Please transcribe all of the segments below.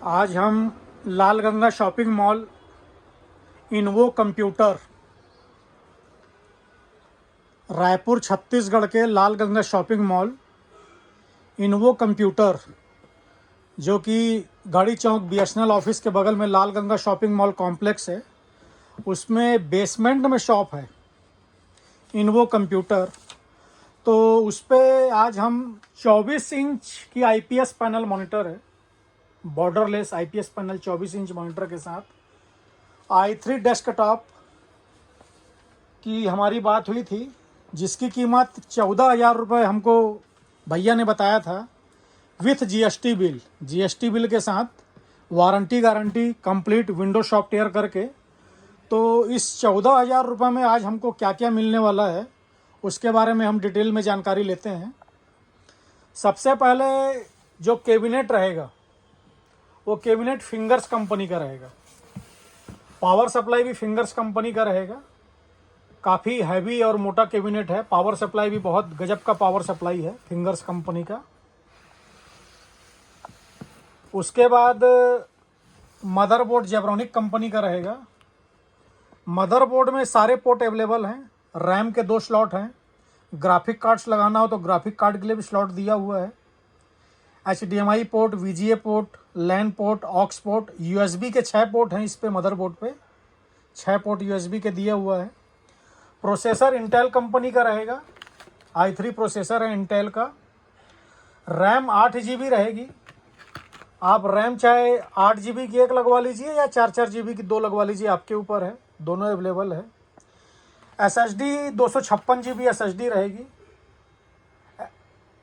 आज हम Lal Ganga shopping mall, Invo computer, Raipur Chhattisgarh के Lal Ganga shopping mall Invo computer, जो कि गाड़ी चौक BSNL ऑफिस के बगल में Lal Ganga shopping mall complex है, उसमें बेसमेंट में शॉप है इन्वो कंप्यूटर। तो उस पर आज हम 24 इंच की IPS पैनल मॉनिटर है, borderless IPS panel 24 inch monitor के साथ i3 डेस्कटॉप की हमारी बात हुई थी, जिसकी कीमत 14,000 रुपये हमको भैया ने बताया था विथ GST बिल के साथ, warranty guarantee complete window software करके। तो इस 14,000 रुपये में आज हमको क्या क्या मिलने वाला है उसके बारे में हम डिटेल में जानकारी लेते हैं। सबसे पहले जो कैबिनेट रहेगा वो कैबिनेट फिंगर्स कंपनी का रहेगा। पावर सप्लाई भी फिंगर्स कंपनी का रहेगा। काफ़ी हैवी और मोटा कैबिनेट है। पावर सप्लाई भी बहुत गजब का पावर सप्लाई है फिंगर्स कंपनी का। उसके बाद मदरबोर्ड जेब्रॉनिक कंपनी का रहेगा। मदरबोर्ड में सारे पोर्ट अवेलेबल हैं। रैम के 2 स्लॉट हैं। ग्राफिक कार्ड्स लगाना हो तो ग्राफिक कार्ड के लिए भी स्लॉट दिया हुआ है। HDMI port, VGA port, LAN port, aux port, USB के 6 पोर्ट हैं। इस पे मदरबोर्ड पे 6 पोर्ट USB के दिया हुआ है। प्रोसेसर इंटेल कंपनी का रहेगा। i3 प्रोसेसर है इंटेल का। रैम 8 GB रहेगी। आप रैम चाहे 8 GB की एक लगवा लीजिए या 4 GB की 2 लगवा लीजिए, आपके ऊपर है, दोनों अवेलेबल है। SSD 256 GB SSD रहेगी।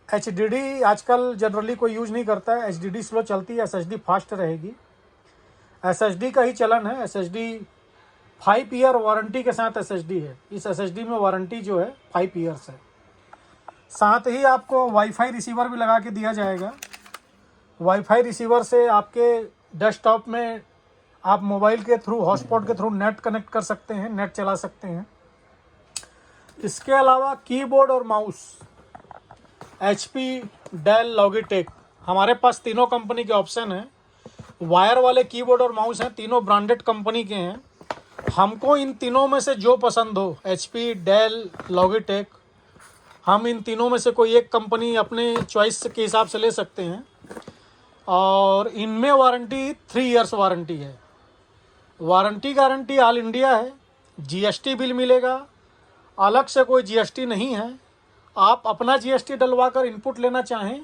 HDD आजकल जनरली कोई यूज़ नहीं करता है, HDD स्लो चलती है, SSD फास्ट रहेगी। SSD का ही चलन है। SSD 5 ईयर वारंटी के साथ SSD है। इस SSD में वारंटी जो है 5 ईयर्स है। साथ ही आपको वाईफाई रिसीवर भी लगा के दिया जाएगा। वाईफाई रिसीवर से आपके डेस्कटॉप में आप मोबाइल के थ्रू, हॉटस्पॉट के थ्रू नेट कनेक्ट कर सकते हैं, नेट चला सकते हैं। इसके अलावा कीबोर्ड और माउस HP, डेल, लॉगिटेक, हमारे पास तीनों कंपनी के ऑप्शन हैं। वायर वाले कीबोर्ड और माउस हैं, तीनों ब्रांडेड कंपनी के हैं। हमको इन तीनों में से जो पसंद हो, HP, डेल, लॉगिटेक, हम इन तीनों में से कोई एक कंपनी अपने चॉइस के हिसाब से ले सकते हैं। और इनमें वारंटी 3 इयर्स वारंटी है। वारंटी गारंटी ऑल इंडिया है। GST बिल मिलेगा, अलग से कोई GST नहीं है। आप अपना GST डलवा कर इनपुट लेना चाहें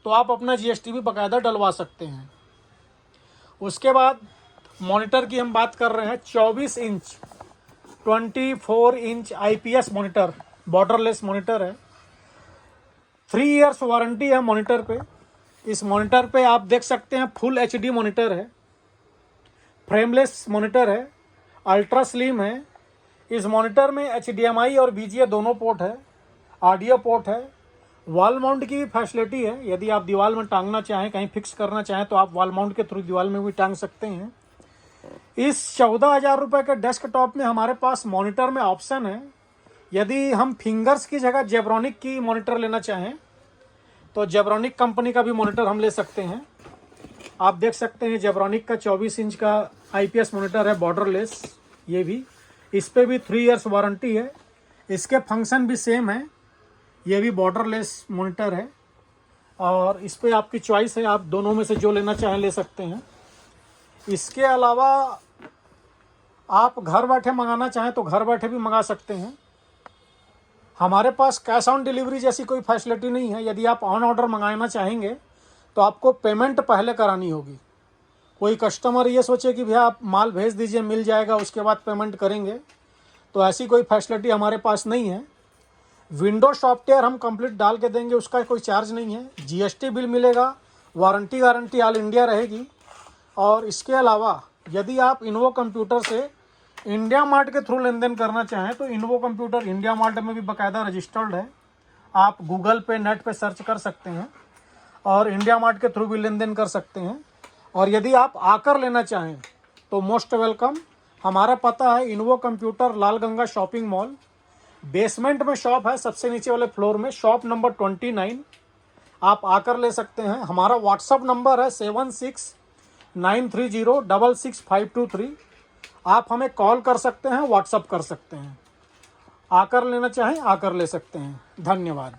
तो आप अपना GST भी बाकायदा डलवा सकते हैं। उसके बाद मॉनिटर की हम बात कर रहे हैं। 24 inch 24 inch IPS monitor, borderless monitor है। 3 इयर्स वारंटी है मॉनिटर पे। इस मॉनिटर पे आप देख सकते हैं फुल HD मॉनिटर है, फ्रेमलेस मॉनिटर है, अल्ट्रा स्लिम है। इस मॉनिटर में HDMI और VGA दोनों पोर्ट है, ऑडियो पोर्ट है। वॉल माउंट की भी फैसिलिटी है। यदि आप दीवार में टांगना चाहें, कहीं फिक्स करना चाहें तो आप वॉल माउंट के थ्रू दीवार में भी टांग सकते हैं। इस 14,000 रुपये के डेस्कटॉप में हमारे पास मॉनिटर में ऑप्शन है। यदि हम फिंगर्स की जगह जेब्रॉनिक की मॉनिटर लेना चाहें तो जेब्रॉनिक कंपनी का भी मॉनिटर हम ले सकते हैं। आप देख सकते हैं जेब्रॉनिक का 24 इंच का IPS मॉनिटर है, बॉर्डरलेस। ये भी, इस पर भी 3 इयर्स वारंटी है। इसके फंक्शन भी सेम है। ये भी बॉर्डरलेस मॉनिटर है और इस पर आपकी चॉइस है, आप दोनों में से जो लेना चाहें ले सकते हैं। इसके अलावा आप घर बैठे मंगाना चाहें तो घर बैठे भी मंगा सकते हैं। हमारे पास कैश ऑन डिलीवरी जैसी कोई फैसिलिटी नहीं है। यदि आप ऑन ऑर्डर मंगाना चाहेंगे तो आपको पेमेंट पहले करानी होगी। कोई कस्टमर ये सोचे कि भैया आप माल भेज दीजिए, मिल जाएगा, उसके बाद पेमेंट करेंगे, तो ऐसी कोई फैसिलिटी हमारे पास नहीं है। विंडो सॉफ्टवेयर हम कंप्लीट डाल के देंगे, उसका कोई चार्ज नहीं है। GST बिल मिलेगा, वारंटी गारंटी ऑल इंडिया रहेगी। और इसके अलावा यदि आप इन्वो कंप्यूटर से इंडिया मार्ट के थ्रू लेन देन करना चाहें तो इन्वो कंप्यूटर इंडिया मार्ट में भी बाकायदा रजिस्टर्ड है। आप गूगल पे, नेट पे सर्च कर सकते हैं और इंडिया मार्ट के थ्रू भी लेन देन कर सकते हैं। और यदि आप आकर लेना चाहें तो मोस्ट वेलकम। हमारा पता है इन्वो कंप्यूटर, लाल गंगा शॉपिंग मॉल, बेसमेंट में शॉप है, सबसे नीचे वाले फ्लोर में, शॉप नंबर 29। आप आकर ले सकते हैं। हमारा व्हाट्सअप नंबर है 93066523। आप हमें कॉल कर सकते हैं, व्हाट्सअप कर सकते हैं। आकर लेना चाहें आकर ले सकते हैं। धन्यवाद।